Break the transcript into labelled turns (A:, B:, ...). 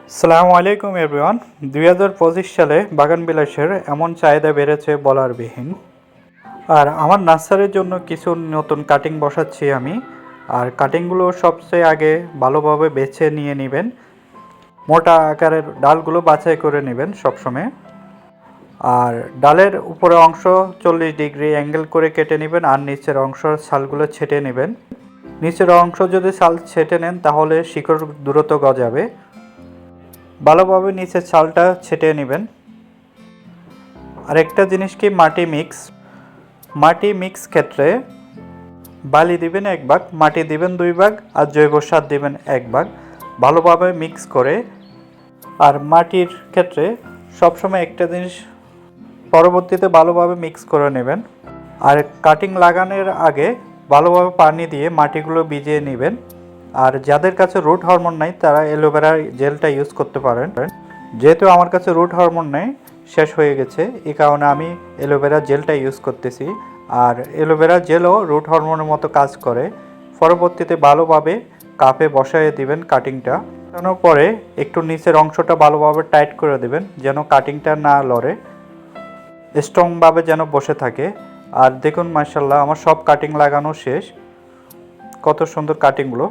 A: আসসালামু আলাইকুম এভরিওয়ান। 2025 সালে বাগান বিলাসের এমন চাহিদা বেড়েছে বলার বিহীন। আর আমার নার্সারির জন্য কিছু নতুন কাটিং বসাচ্ছি আমি। আর কাটিংগুলো সবচেয়ে আগে ভালোভাবে বেছে নিয়ে নেবেন। মোটা আকারের ডালগুলো বাছাই করে নেবেন সবসময়। আর ডালের উপরে অংশ 40 ডিগ্রি অ্যাঙ্গেল করে কেটে নেবেন, আর নিচের অংশ ছালগুলো ছেটে নেবেন। নিচের অংশ যদি ছাল ছেটে নেন তাহলে শিকড় দ্রুত গজাবে। ভালোভাবে নিচের ছালটা ছেটে নেবেন। আরেকটা জিনিস কি, মাটি মিক্স ক্ষেত্রে বালি দিবেন 1 ভাগ, মাটি দিবেন 2 ভাগ, আর জৈব সার দিবেন 1 ভাগ। ভালোভাবে মিক্স করে, আর মাটির ক্ষেত্রে সবসময় একটা জিনিস পরবর্তীতে ভালোভাবে মিক্স করে নেবেন। আর কাটিং লাগানোর আগে ভালোভাবে পানি দিয়ে মাটিগুলো ভিজিয়ে নেবেন। আর যাদের কাছে রুট হরমোন নাই তারা অ্যালোভেরা জেলটা ইউজ করতে পারেন। যেহেতু আমার কাছে রুট হরমোন নেই, শেষ হয়ে গেছে, এই কারণে আমি অ্যালোভেরা জেলটা ইউজ করতেছি। আর অ্যালোভেরা জেলও রুট হরমোনের মতো কাজ করে। পরবর্তীতে ভালোভাবে কাপে বসায় দিবেন কাটিংটা। বসানোর পরে একটু নিচের অংশটা ভালোভাবে টাইট করে দেবেন যেন কাটিংটা না লড়ে, স্ট্রংভাবে যেন বসে থাকে। আর দেখুন মাশাআল্লাহ আমার সব কাটিং লাগানো শেষ। কত সুন্দর কাটিংগুলো।